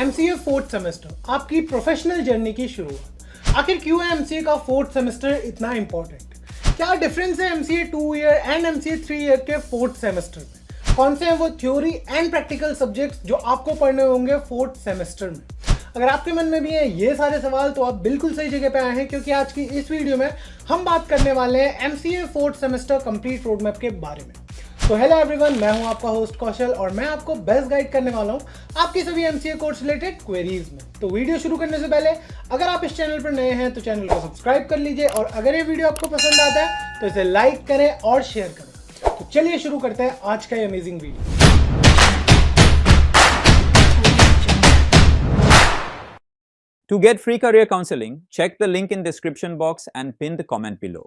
MCA fourth semester, आपकी professional journey की शुरुआत। आखिर क्यों है एमसीए का फोर्थ सेमेस्टर इतना इंपॉर्टेंट? क्या डिफरेंस है MCA 2 year and MCA 3 year के फोर्थ सेमेस्टर में? कौन से हैं वो थ्योरी एंड प्रैक्टिकल सब्जेक्ट्स जो आपको पढ़ने होंगे फोर्थ सेमेस्टर में? अगर आपके मन में भी है ये सारे सवाल तो आप बिल्कुल सही जगह पे आए हैं, क्योंकि आज की इस वीडियो में हम बात करने वाले हैं MCA fourth semester complete road map के बारे में। तो हेलो एवरीवन, मैं हूं आपका होस्ट कौशल और मैं आपको बेस्ट गाइड करने वाला हूं आपकी सभी एमसीए कोर्स रिलेटेड क्वेरीज में। तो वीडियो शुरू करने से पहले अगर आप इस चैनल पर नए हैं तो चैनल को सब्सक्राइब कर लीजिए, और अगर ये वीडियो आपको पसंद आता है तो इसे लाइक करें और शेयर करें। तो चलिए शुरू करते हैं आज का ये amazing video. To get free career counseling, check the link in description box and pin the comment below.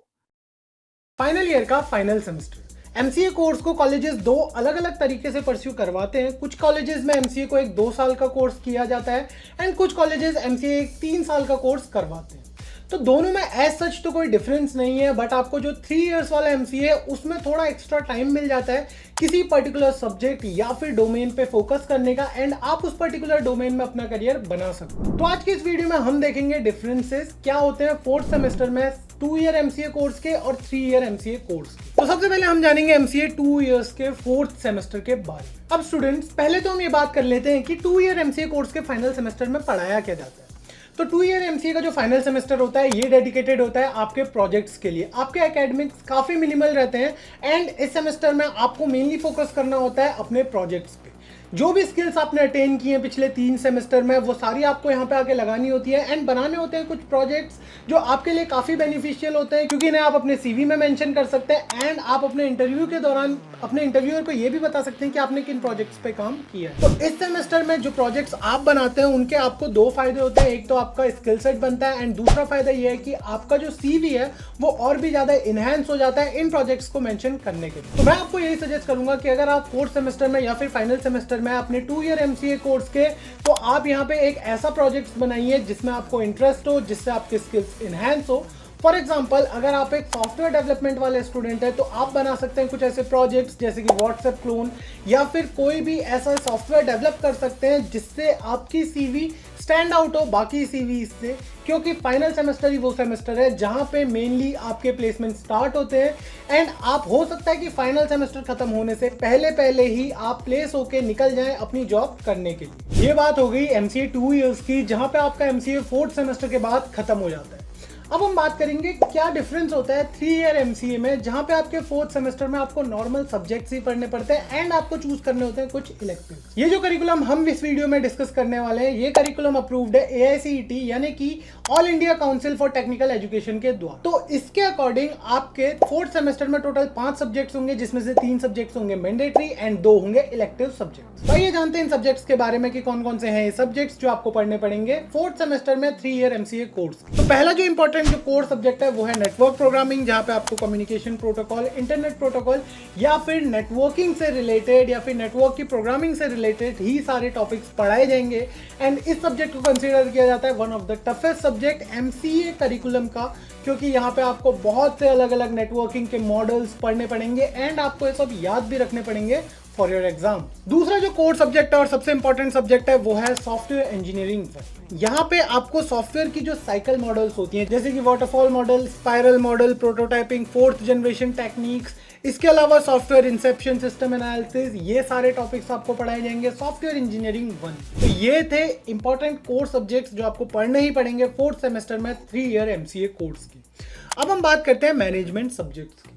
Final year का फाइनल सेमेस्टर। एमसीए कोर्स को कॉलेजेस दो अलग अलग तरीके से परस्यू करवाते हैं। कुछ कॉलेजेस में एमसीए को एक 2 साल का कोर्स किया जाता है एंड कुछ कॉलेजेस एमसीए एक 3 साल का कोर्स करवाते हैं। तो दोनों में एज सच तो कोई डिफरेंस नहीं है, बट आपको जो 3 इयर्स वाला एमसीए है उसमें थोड़ा एक्स्ट्रा टाइम मिल जाता है किसी पर्टिकुलर सब्जेक्ट या फिर डोमेन पे फोकस करने का, एंड आप उस पर्टिकुलर डोमेन में अपना करियर बना सकते हो। तो आज की इस वीडियो में हम देखेंगे डिफरेंसेस क्या होते हैं फोर्थ सेमेस्टर में 2 ईयर एमसीए कोर्स के और 3 ईयर एमसीए कोर्स के। तो सबसे पहले हम जानेंगे एमसीए 2 इयर्स के फोर्थ सेमेस्टर के बारे में। अब स्टूडेंट्स, पहले तो हम ये बात कर लेते हैं कि 2 ईयर एमसीए कोर्स के फाइनल सेमेस्टर में पढ़ाया क्या जाता है। तो 2 ईयर एमसीए का जो फाइनल सेमेस्टर होता है ये डेडिकेटेड होता है आपके प्रोजेक्ट्स के लिए। आपके एकेडमिक्स काफी मिनिमल रहते हैं एंड इस सेमेस्टर में आपको मेनली फोकस करना होता है अपने प्रोजेक्ट्स पे। जो भी स्किल्स आपने अटेन किए हैं पिछले 3 सेमेस्टर में वो सारी आपको यहाँ पे आके लगानी होती है एंड बनाने होते हैं कुछ प्रोजेक्ट्स जो आपके लिए काफ़ी बेनिफिशियल होते हैं, क्योंकि इन्हें आप अपने सीवी में मेंशन कर सकते हैं एंड आप अपने इंटरव्यू के दौरान अपने इंटरव्यूअर को ये भी बता सकते हैं कि आपने किन प्रोजेक्ट्स पे काम किया है। तो इस सेमेस्टर में जो प्रोजेक्ट्स आप बनाते हैं उनके आपको 2 फायदे होते हैं। एक तो आपका स्किल सेट बनता है एंड दूसरा फायदा ये है कि आपका जो सीवी है वो और भी ज़्यादा इनहेंस हो जाता है इन प्रोजेक्ट्स को मेंशन करने के लिए। तो मैं आपको यही सजेस्ट करूंगा कि अगर आप फोर्थ सेमेस्टर में या फिर फाइनल सेमेस्टर में अपने 2 ईयर एमसीए कोर्स के, तो आप यहाँ पे एक ऐसा प्रोजेक्ट बनाइए जिसमें आपको इंटरेस्ट हो, जिससे आपके स्किल्स इनहेंस हो। फॉर एग्जाम्पल, अगर आप एक सॉफ्टवेयर डेवलपमेंट वाले स्टूडेंट है तो आप बना सकते हैं कुछ ऐसे प्रोजेक्ट्स जैसे कि व्हाट्सएप क्लोन या फिर कोई भी ऐसा सॉफ्टवेयर डेवलप कर सकते हैं जिससे आपकी सीवी स्टैंड आउट हो बाकी सीवी से, क्योंकि फाइनल सेमेस्टर ही वो सेमेस्टर है जहां पे मेनली आपके प्लेसमेंट स्टार्ट होते हैं एंड आप हो सकता है कि फाइनल सेमेस्टर खत्म होने से पहले ही आप प्लेस होके निकल जाएं अपनी जॉब करने के लिए। ये बात हो गई एमसीए 2 इयर्स की, जहां पे आपका एमसीए फोर्थ सेमेस्टर के बाद खत्म हो जाता है। अब हम बात करेंगे क्या डिफरेंस होता है 3 ईयर एमसीए में, जहां पे आपके फोर्थ सेमेस्टर में आपको नॉर्मल सब्जेक्ट्स ही पढ़ने पड़ते हैं एंड आपको चूज करने होते हैं कुछ इलेक्टिव्स। ये जो करिकुलम हम इस वीडियो में डिस्कस करने वाले हैं ये करिकुलम अप्रूव्ड है AICTE यानी कि all India council for technical education के द्वारा। तो इसके अकॉर्डिंग आपके फोर्थ सेमेस्टर में टोटल 5 सब्जेक्ट्स होंगे, जिसमें से 3 सब्जेक्ट्स होंगे मैंडेटरी एंड 2 होंगे इलेक्टिव सब्जेक्ट्स। तो ये जानते हैं इन सब्जेक्ट्स के बारे में कि कौन कौन से हैं ये सब्जेक्ट्स जो आपको पढ़ने पड़ेंगे फोर्थ सेमेस्टर में 3 ईयर एमसीए कोर्स। तो पहला जो इंपॉर्टेंट जो कोर सब्जेक्ट है वो है नेटवर्क प्रोग्रामिंग, जहां पे आपको कम्युनिकेशन प्रोटोकॉल, इंटरनेट प्रोटोकॉल या फिर नेटवर्किंग से रिलेटेड या फिर नेटवर्क की प्रोग्रामिंग से रिलेटेड ही सारे टॉपिक्स पढ़ाए जाएंगे एंड इस सब्जेक्ट को कंसीडर किया जाता है one of the toughest subject MCA curriculum का, क्योंकि यहाँ पे आपको बहुत से अलग अलग नेटवर्किंग के मॉडल्स पढ़ने पड़ेंगे एंड आपको ये सब याद भी रखने पड़ेंगे फॉर योर एग्जाम। दूसरा जो कोर सब्जेक्ट है और सबसे इंपॉर्टेंट सब्जेक्ट है वो है सॉफ्टवेयर इंजीनियरिंग। यहाँ पे आपको सॉफ्टवेयर की जो साइकिल मॉडल्स होती हैं जैसे कि waterfall model, spiral model, prototyping, 4th generation techniques, इसके अलावा सॉफ्टवेयर इंसेप्शन, सिस्टम एनालिसिस, ये सारे टॉपिक्स आपको पढ़ाए जाएंगे सॉफ्टवेयर इंजीनियरिंग 1। तो ये थे इंपॉर्टेंट कोर सब्जेक्ट्स जो आपको पढ़ने ही पड़ेंगे फोर्थ सेमेस्टर में 3 ईयर एमसीए कोर्स की। अब हम बात करते हैं मैनेजमेंट सब्जेक्ट्स की।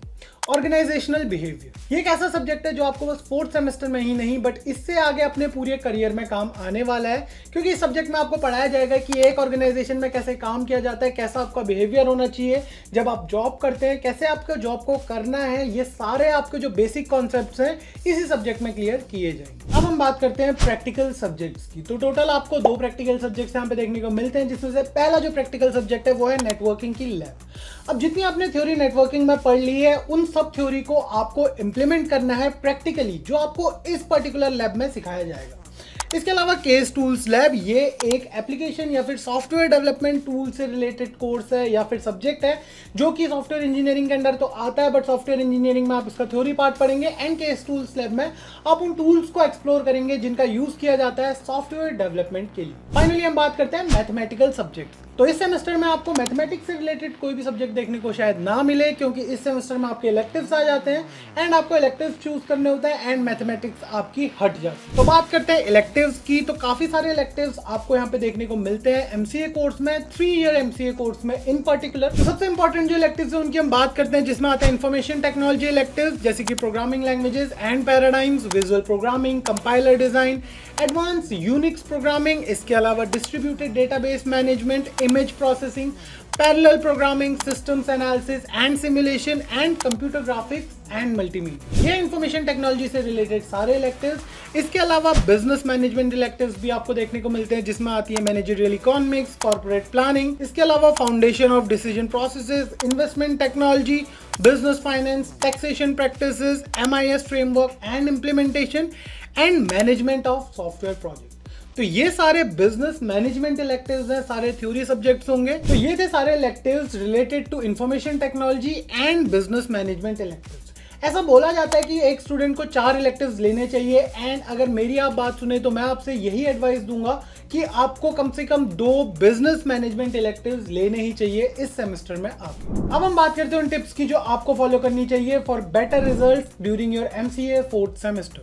ऑर्गेनाइजेशनल बिहेवियर, ये एक ऐसा सब्जेक्ट है जो आपको बस फोर्थ सेमेस्टर में ही नहीं बट इससे आगे अपने पूरे करियर में काम आने वाला है, क्योंकि इस सब्जेक्ट में आपको पढ़ाया जाएगा कि एक ऑर्गेनाइजेशन में कैसे काम किया जाता है, कैसा आपका बिहेवियर होना चाहिए जब आप जॉब करते हैं, कैसे आपको जॉब को करना है। ये सारे आपके जो बेसिक कॉन्सेप्ट्स हैं इसी सब्जेक्ट में क्लियर किए जाएंगे। अब हम बात करते हैं प्रैक्टिकल सब्जेक्ट्स की। तो टोटल आपको 2 प्रैक्टिकल सब्जेक्ट्स यहाँ पे देखने को मिलते हैं, जिसमें से पहला जो प्रैक्टिकल सब्जेक्ट है वो है नेटवर्किंग की लैब। अब जितनी आपने थ्योरी नेटवर्किंग में पढ़ ली है उन सब थ्योरी को आपको इंप्लीमेंट करना है प्रैक्टिकली, जो आपको इस पर्टिकुलर लैब में सिखाया जाएगा। इसके अलावा केस टूल्स लैब, ये एक एप्लीकेशन या फिर सॉफ्टवेयर डेवलपमेंट टूल से रिलेटेड कोर्स है या फिर सब्जेक्ट है जो कि सॉफ्टवेयर इंजीनियरिंग के अंडर तो आता है, बट सॉफ्टवेयर इंजीनियरिंग में आप इसका थ्योरी पार्ट पढ़ेंगे। एंड केस टूल्स लैब में आप उन टूल्स को एक्सप्लोर करेंगे जिनका यूज किया जाता है सॉफ्टवेयर डेवलपमेंट के लिए। फाइनली हम बात करते हैं मैथमेटिकल सब्जेक्ट। तो इस सेमेस्टर में आपको मैथमेटिक्स से रिलेटेड कोई भी सब्जेक्ट देखने को शायद ना मिले, क्योंकि इस सेमेस्टर में आपके इलेक्टिव्स आ जाते हैं एंड आपको इलेक्टिव्स चूज करने होते हैं एंड मैथमेटिक्स आपकी हट जाती है। तो बात करते हैं इलेक्टिव्स की, तो काफी सारे इलेक्टिव्स आपको यहाँ पे देखने को मिलते हैं एमसीए कोर्स में, 3 ईयर एमसीए कोर्स में इन पर्टिकुलर। तो सबसे इंपॉर्टेंट जो इलेक्टिव्स है उनकी हम बात करते हैं, जिसमें आते हैं इंफॉर्मेशन टेक्नोलॉजी इलेक्टिव्स, जैसे कि programming languages and paradigms, visual programming, compiler design, advance Unix programming, इसके अलावा distributed database management, image processing, parallel programming, systems analysis and simulation and computer graphics and multimedia. ये इंफॉर्मेशन टेक्नोलॉजी से related सारे electives. इसके अलावा business management electives भी आपको देखने को मिलते हैं, जिसमें आती है मैनेजरियल इकोनॉमिक्स, कॉर्पोरेट प्लानिंग, इसके अलावा foundation of decision processes, investment technology, business finance, taxation practices, MIS framework and implementation and management of software project. तो ये सारे बिजनेस मैनेजमेंट इलेक्टिव्स हैं, सारे थ्योरी सब्जेक्ट्स होंगे। तो ये थे सारे electives related to information technology and business management electives. ऐसा बोला जाता है कि एक स्टूडेंट को 4 इलेक्टिव्स लेने चाहिए एंड अगर मेरी आप बात सुने तो मैं आपसे यही एडवाइस दूंगा कि आपको कम से कम 2 बिजनेस मैनेजमेंट इलेक्टिव्स लेने ही चाहिए इस सेमेस्टर में आगे। अब हम बात करते हैं उन टिप्स की जो आपको फॉलो करनी चाहिए for better results during your MCA 4th semester.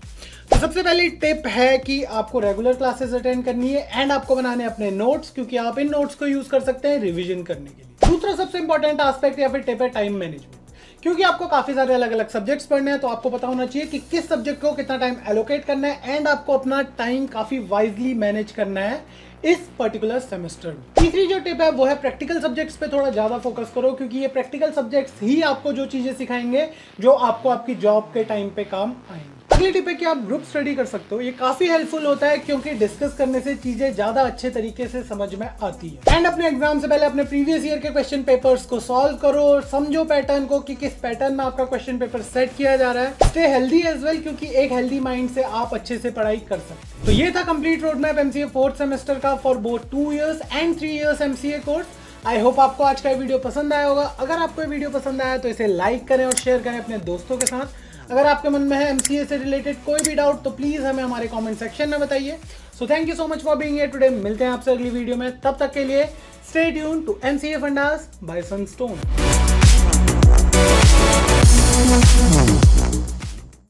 तो सबसे पहली टिप है कि आपको रेगुलर क्लासेस अटेंड करनी है एंड आपको बनाने अपने नोट्स, क्योंकि आप इन नोट्स को यूज कर सकते हैं रिवीजन करने के लिए। दूसरा सबसे इंपॉर्टेंट एस्पेक्ट या फिर टिप है टाइम मैनेजमेंट। क्योंकि आपको काफी सारे अलग अलग सब्जेक्ट्स पढ़ने हैं, तो आपको पता होना चाहिए कि किस सब्जेक्ट को कितना टाइम एलोकेट करना है एंड आपको अपना टाइम काफी वाइजली मैनेज करना है इस पर्टिकुलर सेमेस्टर में। तीसरी जो टिप है वो है प्रैक्टिकल सब्जेक्ट्स पे थोड़ा ज्यादा फोकस करो, क्योंकि ये प्रैक्टिकल सब्जेक्ट्स ही आपको जो चीजें सिखाएंगे जो आपको आपकी जॉब के टाइम पे काम आएंगे। अगली टिप है कि आप ग्रुप स्टडी कर सकते हो। ये काफी हेल्पफुल होता है क्योंकि डिस्कस करने से चीजें ज्यादा अच्छे तरीके से समझ में आती है। एंड अपने एग्जाम से पहले अपने प्रीवियस ईयर के क्वेश्चन पेपर्स को सॉल्व करो, समझो पैटर्न को कि किस पैटर्न में आपका क्वेश्चन पेपर सेट किया जा रहा है। स्टे हेल्दी एज वेल, क्योंकि एक हेल्दी माइंड से आप अच्छे से पढ़ाई कर सकते हैं। तो ये था complete road map MCA 4th semester का for both 2 years and 3 years MCA course. I hope आपको आज का वीडियो पसंद आया होगा। अगर आपको ये वीडियो पसंद आया तो इसे लाइक करें और शेयर करें अपने दोस्तों के साथ। अगर आपके मन में है MCA से रिलेटेड कोई भी डाउट तो प्लीज हमें हमारे कमेंट सेक्शन में बताइए। So thank you so much for being here today. मिलते हैं आपसे अगली वीडियो में, तब तक के लिए stay tune to MCA fundas by Sunstone.